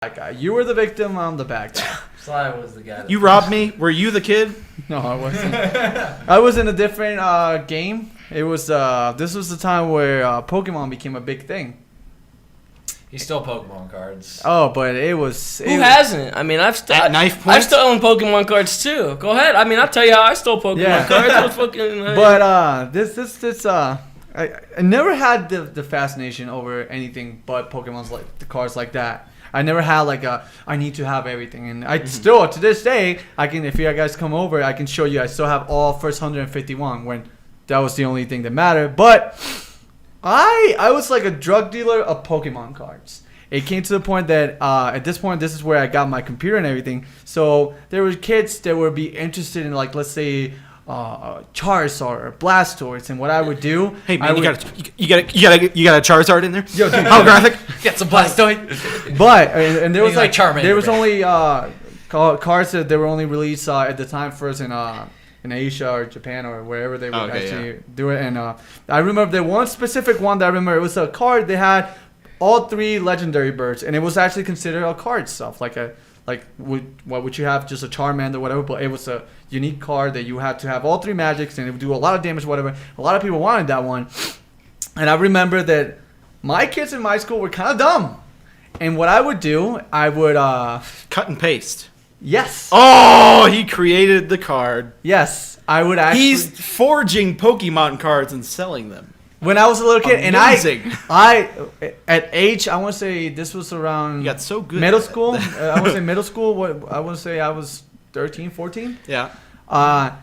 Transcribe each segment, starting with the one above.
That guy. You were the victim. I'm the bad guy. Sly was the guy. You robbed me? Were you the kid? No, I wasn't. I was in a different game. It was this was the time where Pokemon became a big thing. He stole Pokemon cards. Oh, but it was. Who hasn't? I mean, I've stolen Pokemon cards too. Go ahead. I mean, I'll tell you how I stole Pokemon cards. I was fucking. But this I never had the fascination over anything but Pokemon's like the cards like that. I never had like I need to have everything, and I still to this day I can, if you guys come over, I can show you. I still have all first 151 when that was the only thing that mattered. But I was like a drug dealer of Pokemon cards. It came to the point that at this point, this is where I got my computer and everything. So there were kids that would be interested in, like, let's say Charizard or Blastoise, and what I would do. Hey man, you got a Charizard in there? Yo, dude, holographic. Get some Blastoise. But and there was like Charmander, there was only cards that they were only released at the time first in Asia or Japan or wherever they would do it. And I remember there one specific one that I remember. It was a card they had all 3 legendary birds, and it was actually considered a card stuff, like what would you have, just a Charmander or whatever, but it was a unique card that you had to have all 3 magics and it would do a lot of damage, whatever. A lot of people wanted that one, and I remember that my kids in my school were kind of dumb, and what I would do, I would cut and paste. Yes. Oh, he created the card. Yes, I would actually. He's forging Pokemon cards and selling them. When I was a little kid, Amazing. and I at age, I want to say this was around. You got so good. Middle school. I want to say middle school. What I want to say I was 13, 14. Yeah. I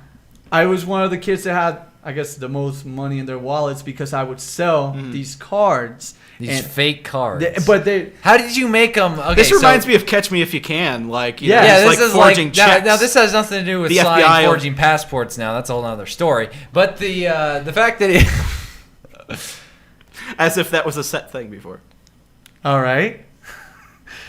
was one of the kids that had, I guess, the most money in their wallets because I would sell these cards. These fake cards. How did you make them? Okay, this reminds me of Catch Me If You Can. Like, you know, this is forging checks. Now this has nothing to do with the Sly FBI forging passports. Now that's a whole other story. But the fact that it as if that was a set thing before. All right.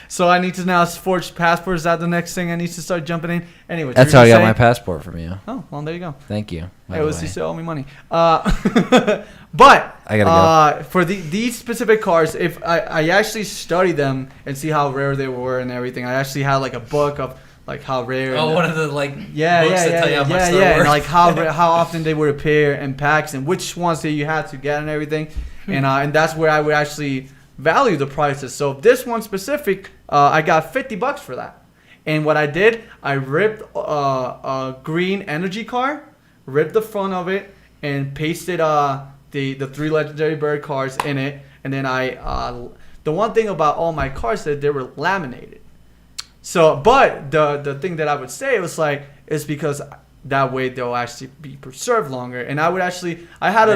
So I need to now forge passports. Is that the next thing I need to start jumping in? Anyway, that's how I got my passport from you. Oh, well, there you go. Thank you. Hey, you still owe me money. But I gotta go. For these specific cards, if I actually studied them and see how rare they were and everything, I actually had like a book of like how rare. Oh, one of the books that tell you how much they're worth. And like how often they would appear in packs and which ones that you had to get and everything, and that's where I would actually value the prices. So this one specific, I got $50 for that. And what I did, I ripped a green energy card, ripped the front of it, and pasted the 3 legendary bird cards in it. And then the one thing about all my cards that they were laminated. So, but the thing that I would say was like, it's because that way they'll actually be preserved longer. And I would actually, I had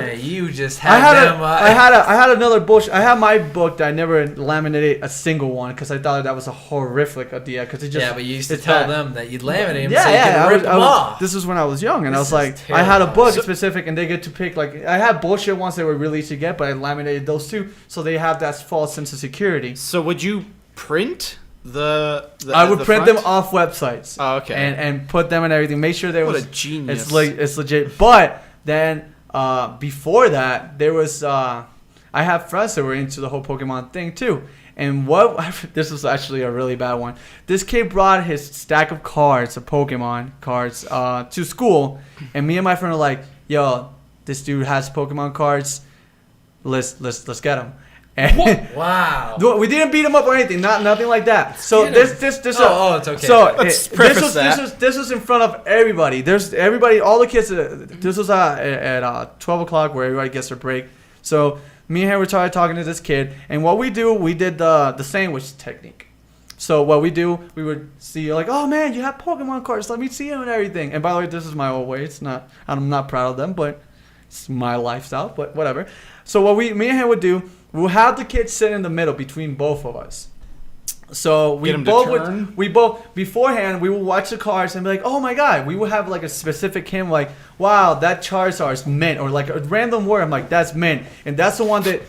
another bush. I had my book that I never laminated a single one because I thought that was a horrific idea. Cause it just, but you used to tell them that you'd laminate them so you could rip them off. This was when I was young, and I was like, I had a book specific, and they get to pick. Like, I had bullshit ones that were really easy to get, but I laminated those too, so they have that false sense of security. So would you print I would print them off websites. Oh, okay. And put them and everything. Make sure there was. What a genius! It's legit. But then before that, there was I have friends that were into the whole Pokemon thing too. And this was actually a really bad one. This kid brought his stack of cards, of Pokemon cards, to school, and me and my friend were like, "Yo, this dude has Pokemon cards. Let's get him." Wow. We didn't beat him up or anything, nothing like that. So this it's okay. So this was in front of everybody. There's everybody, all the kids. This was at 12 o'clock where everybody gets their break. So me and him were talking to this kid, and what we did the sandwich technique. So what we would see like, oh man, you have Pokemon cards. Let me see them and everything. And by the way, this is my old way. I'm not proud of them, but it's my lifestyle. But whatever. So what me and him would do. We'll have the kids sit in the middle between both of us. So we both beforehand we will watch the cards and be like, oh my god, we will have like a specific hymn like, wow, that Charizard is mint, or like a random word. I'm like, that's mint, and that's the one that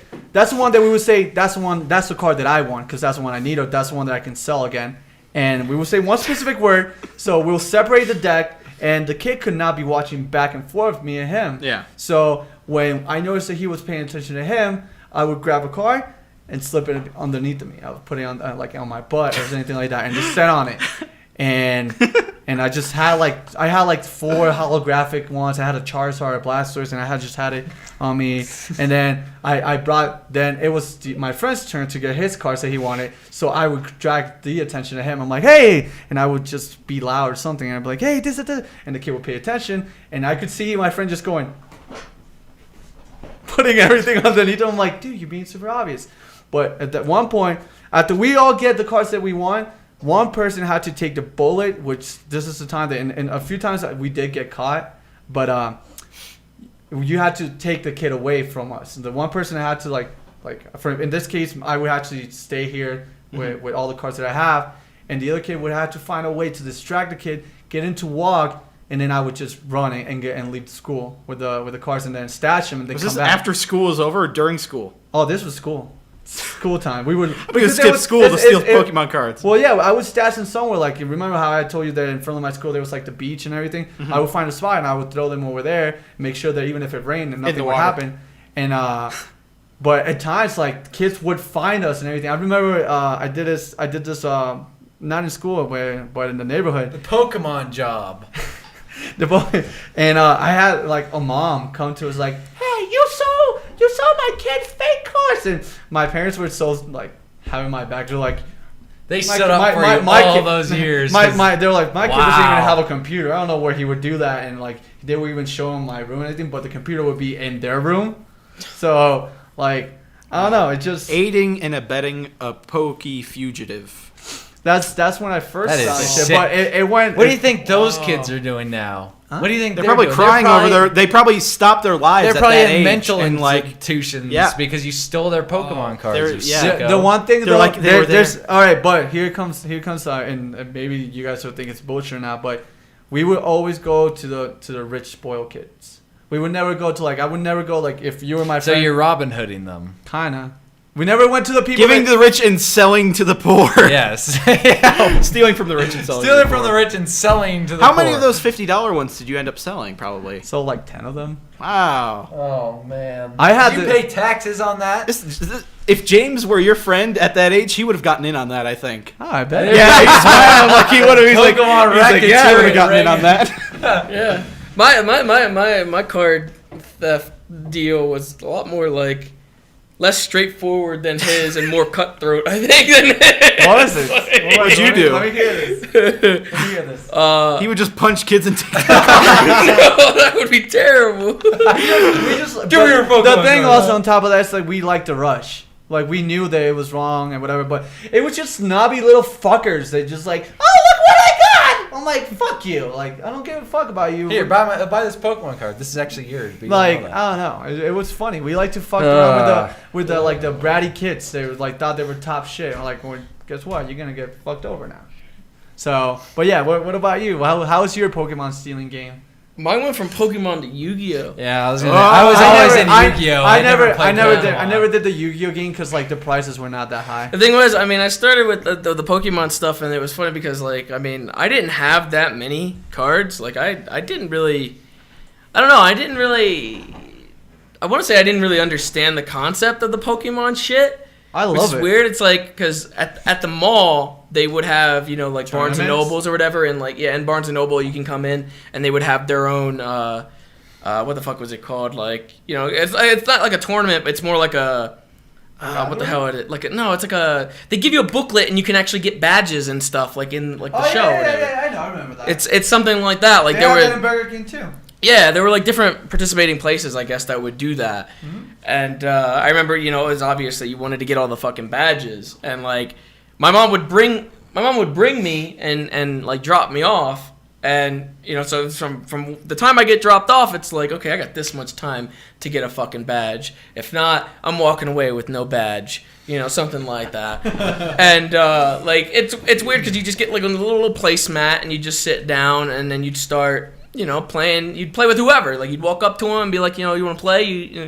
we would say that's the card that I want because that's the one I need, or that's the one that I can sell again. And we will say one specific word. So we'll separate the deck, and the kid could not be watching back and forth me and him. Yeah. So when I noticed that he was paying attention to him, I would grab a card and slip it underneath of me. I would put it on like on my butt or anything like that, and just sit on it. And I just had like 4 holographic ones. I had a Charizard, a Blastoise, and I just had it on me. And then then it was my friend's turn to get his card that he wanted. So I would drag the attention to him. I'm like, hey, and I would just be loud or something. And I'd be like, hey, this, and the kid would pay attention. And I could see my friend just going, putting everything underneath him. I'm like, dude, you're being super obvious. But at that one point, after we all get the cards that we want, one person had to take the bullet, which this is the time that, and a few times we did get caught, but you had to take the kid away from us. And the one person had to in this case, I would actually stay here with all the cards that I have, and the other kid would have to find a way to distract the kid, get him to walk, and then I would just run and leave the school with the cards and then stash them and then Was come this back. after school was over or during school? Oh, this was school. School time. We would skip school to steal Pokemon cards. Well, yeah, I would stash them somewhere. Like, you remember how I told you that in front of my school there was like the beach and everything? I would find a spot and I would throw them over there, make sure that even if it rained and nothing would happen. And but at times like kids would find us and everything. I remember I did this not in school but in the neighborhood. The Pokemon job. And I had like a mom come to us like, hey, you saw my kid's fake cards, and my parents were so like having my back. They're like, they stood up for you all those years. They're like, my kid doesn't even Wow. have a computer. I don't know where he would do that, and like they would even show him my room and everything, but the computer would be in their room. So like I don't know, it just Aiding and abetting a pokey fugitive. that's when I first That is saw this shit. sick. But it went. What do you think those kids are doing now? Huh? What do you think They're probably doing? crying over there. They probably stopped their lives They're at probably that in age mental and like institutions Yeah. because you stole their Pokemon cards. they're- You yeah. sicko. The one thing They're though, like, they were there. there's all right, but here comes and maybe you guys will think it's bullshit or not, but we would always go to the rich spoiled kids. We would never go to I would never go if you were my So friend. you're Robin Hooding them. Kinda. We never went to the people giving to the rich and selling to the poor. Yes. Stealing from the rich and selling. Stealing to the from the poor. rich and selling to the How poor. many of those $50 ones did you end up selling? Probably. So 10 of them. Wow. Oh man. I had Did you to- pay taxes on that? If James were your friend at that age, he would have gotten in on that. I think. Oh, I bet. Yeah, he's smiling like he would have. He's like, Pokemon yeah, I would have racketeering, gotten in on right? that. Yeah. My card theft deal was a lot more less straightforward than his and more cutthroat, I think, than his. What is it? What'd you do? Let me hear this. Let me hear this. He would just punch kids and take. No, that would be terrible. We just Give me your Pokemon The thing card. also on top of that is we like to rush. We knew that it was wrong and whatever, but it was just snobby little fuckers. They just oh, look what I got! I'm like, fuck you. I don't give a fuck about you. Here, buy this Pokemon card. This is actually yours. But you I don't know that. don't know. It was funny. We like to fuck around with the bratty kids. They were thought they were top shit. I'm like, well, guess what? You're gonna get fucked over now. So, but yeah, what about you? How's your Pokemon stealing game? Mine went from Pokemon to Yu-Gi-Oh. Yeah, I was I always in Yu-Gi-Oh. I never played did. Pokemon. I never did the Yu-Gi-Oh game because the prices were not that high. The thing was, I started with the Pokemon stuff, and it was funny because, I didn't have that many cards. I didn't really, I don't know, I want to say I didn't really understand the concept of the Pokemon shit. I Which love is it. weird. It's because at the mall they would have Barnes and Tournaments? Nobles or whatever, and in Barnes and Noble you can come in and they would have their own what the fuck was it called? It's not like a tournament. It's more like a what the hell is it? They give you a booklet and you can actually get badges and stuff in the show. Or whatever. Yeah, I know. I remember that. It's something like that. they have that in Burger King too. Yeah, there were different participating places, I guess, that would do that. Mm-hmm. And I remember, it was obvious that you wanted to get all the fucking badges. And my mom would bring me and drop me off. And so from the time I get dropped off, it's okay, I got this much time to get a fucking badge. If not, I'm walking away with no badge. Something like that. And it's weird because you just get a little placemat and you just sit down and then you'd start playing. You'd play with whoever. Like, you'd walk up to them and be like, you want to play?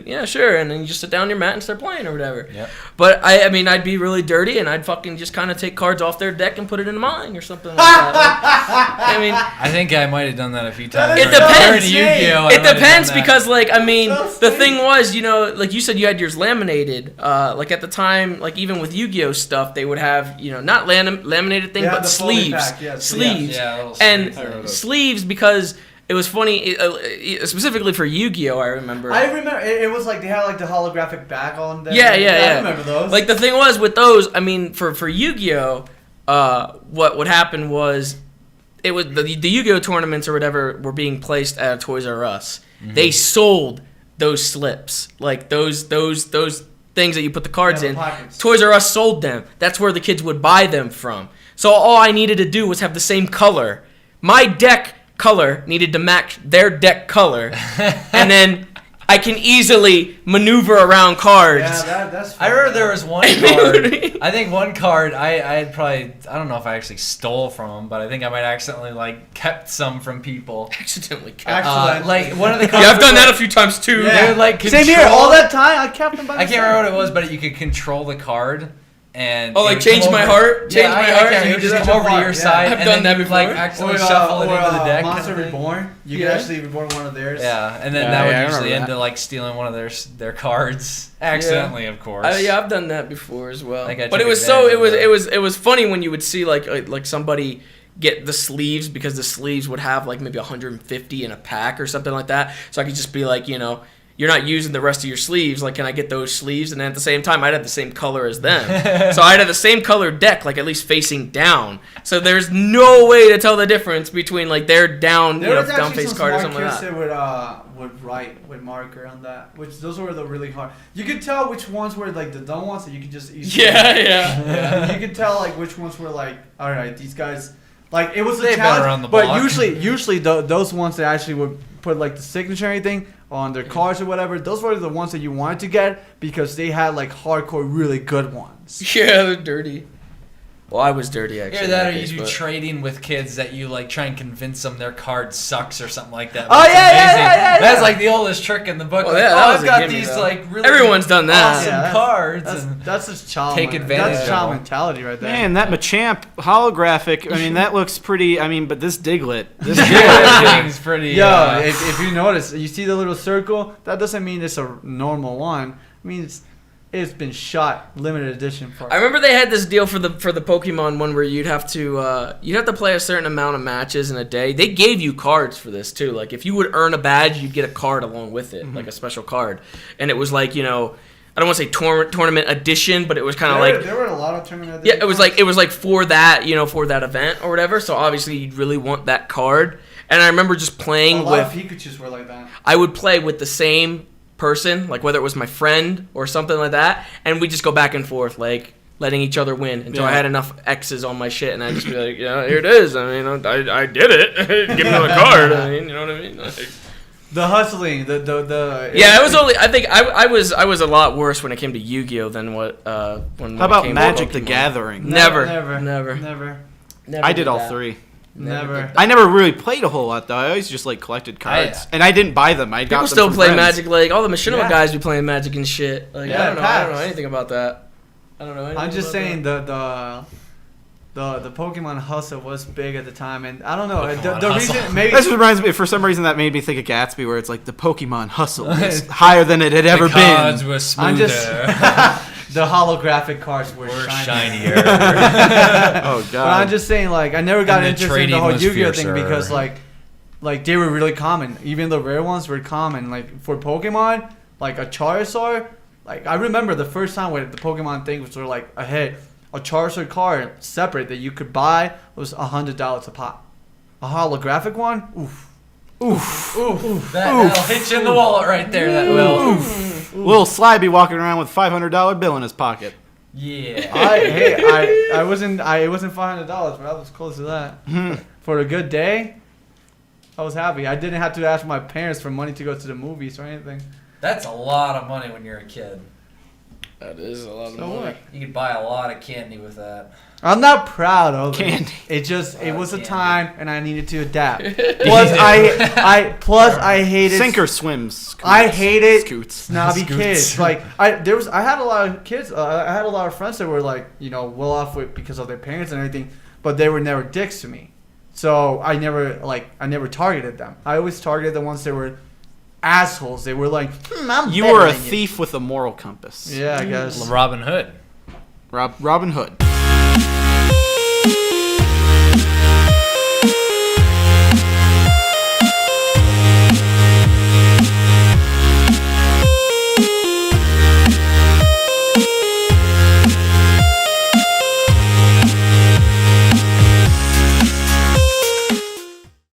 Yeah, sure. And then you just sit down on your mat and start playing or whatever. Yep. But I mean, I'd be really dirty and I'd fucking just kind of take cards off their deck and put it into mine or something like that. Like, I mean, I think I might have done that a few times. It depends. Yu-Gi-Oh! It depends because, like, I mean, So the thing was, like you said, you had yours laminated. Like at the time, like even with Yu-Gi-Oh stuff, they would have, not laminated thing, Yeah, but the folding sleeves, pack, yeah, sleeves, Yeah, little and sleeves. sleeves because it was funny, specifically for Yu-Gi-Oh. I remember. I remember it was like they had like the holographic back on them. Yeah. I remember those. Like the thing was with those, I mean, for Yu-Gi-Oh, what would happen was, it was the Yu-Gi-Oh tournaments or whatever were being placed at Toys R Us. Mm-hmm. They sold those slips, like those things that you put the cards Yeah, the in. pockets. Toys R Us sold them. That's where the kids would buy them from. So all I needed to do was have the same color. My deck color needed to match their deck color, and then I can easily maneuver around cards. Yeah, that's. I remember there was one card. I think one card I had probably, I don't know if I actually stole from them, but I think I might accidentally like kept some from people. Accidentally kept. Excellent. Like one of the cards. Yeah, I've done was, that like, a few times too. Yeah. They would like control. Same here. All that time, I kept them by. I can't remember what it was, but you could control the card. And Oh, it like would change come my over- heart? Change my heart? Yeah, So it you would do just that come over to before? your Yeah. side, I've and done then that you'd like before. accidentally shuffle it into the deck. Monster kind of thing. Reborn. You Yeah. could actually reborn one of theirs. Yeah, and then Yeah, that would yeah, I usually remember end that. up like stealing one of their cards accidentally, of course. Yeah, I've done that before as well. Like I But took it was advantage of that. it was funny when you would see like somebody get the sleeves, because the sleeves would have like maybe 150 in a pack or something like that. So I could just be like, you're not using the rest of your sleeves. Like, can I get those sleeves? And then at the same time, I'd have the same color as them. So I'd have the same color deck, like at least facing down. So there's no way to tell the difference between like their down, There was down actually face some card or smart something like kids that. that would write with marker on that, which those were the really hard. You could tell which ones were like the dumb ones that you could just easily. Yeah. Yeah, you could tell like which ones were like, all right, these guys, like it was a They've been challenge. around the But block. usually those ones that actually would put like the signature or anything on their cards or whatever, those were the ones that you wanted to get because they had like hardcore really good ones. Yeah, they're dirty. Well, I was dirty actually. Either in that or case, you do but- trading with kids that you like try and convince them their card sucks or something like that. Oh, But it's yeah, amazing. yeah. That's like the oldest trick in the book. Well, like, yeah, oh, that was I've a got gimme, these though. like really Everyone's done that. awesome Yeah, cards. and That's just child. Take advantage That's of child them. mentality right there. Man, that Machamp holographic, I mean, that looks pretty, but this Diglett, everything's pretty. Yo, if you notice, you see the little circle. That doesn't mean it's a normal one. It means it's been shot limited edition for. I remember they had this deal for the Pokemon one where you'd have to play a certain amount of matches in a day. They gave you cards for this too. Like if you would earn a badge, you'd get a card along with it, like a special card. And it was like I don't want to say tournament edition, but it was kind of like there were a lot of tournament. yeah, it was like for that for that event or whatever. So obviously you'd really want that card. And I remember just a playing lot of with. Pikachu's were like that. I would play with the same person, like whether it was my friend or something like that, and we just go back and forth, like letting each other win until I Yeah. had enough X's on my shit, and I'd just be like, here it is. I mean, I did it. Give me the card. I mean, you know what I mean? Like, The hustling, the. yeah, it was only. I think I was a lot worse when it came to Yu-Gi-Oh than when How it about came to Magic the Pokemon. Gathering? Never. Never. Never I did all that. three. Never. I never really played a whole lot though. I always just like collected cards, and I didn't buy them. I got People them still from play friends. Magic. Like all the Machinima Yeah. guys be playing Magic and shit. Like Yeah, I don't know packs. anything about that. I don't know. Anything I'm just about saying that. the Pokemon hustle was big at the time, and I don't know Pokemon the hustle. reason maybe. That just reminds me. For some reason, that made me think of Gatsby, where it's like the Pokemon hustle is higher than it had ever the cards been. were I'm smoother. just the holographic cards were or shinier. shinier. Oh But god! I'm just saying, like, I never got And the interested in the trading whole was Yu-Gi-Oh thing fiercer. because, like they were really common. Even the rare ones were common. Like for Pokemon, like a Charizard. Like I remember the first time when the Pokemon thing was sort of like a hit. A Charizard card separate that you could buy was $100 a pop. A holographic one, oof. That'll hit you in the wallet right there. That will. Little Sly be walking around with $500 bill in his pocket. Yeah. I wasn't it wasn't $500, but I was close to that. For a good day, I was happy. I didn't have to ask my parents for money to go to the movies or anything. That's a lot of money when you're a kid. That is a lot of So money. what? You could buy a lot of candy with that. I'm not proud of Candy. it. It was a Candy. time, and I needed to adapt. Plus, I hated Sink or swim. Scoots. I hated Scoots. snobby Scoots. kids. Like I had a lot of kids. I had a lot of friends that were like, well off with because of their parents and everything, but they were never dicks to me. So I never targeted them. I always targeted the ones that were assholes. They were like, You were a thief with a moral compass. Yeah, I guess. Robin Hood. Robin Hood.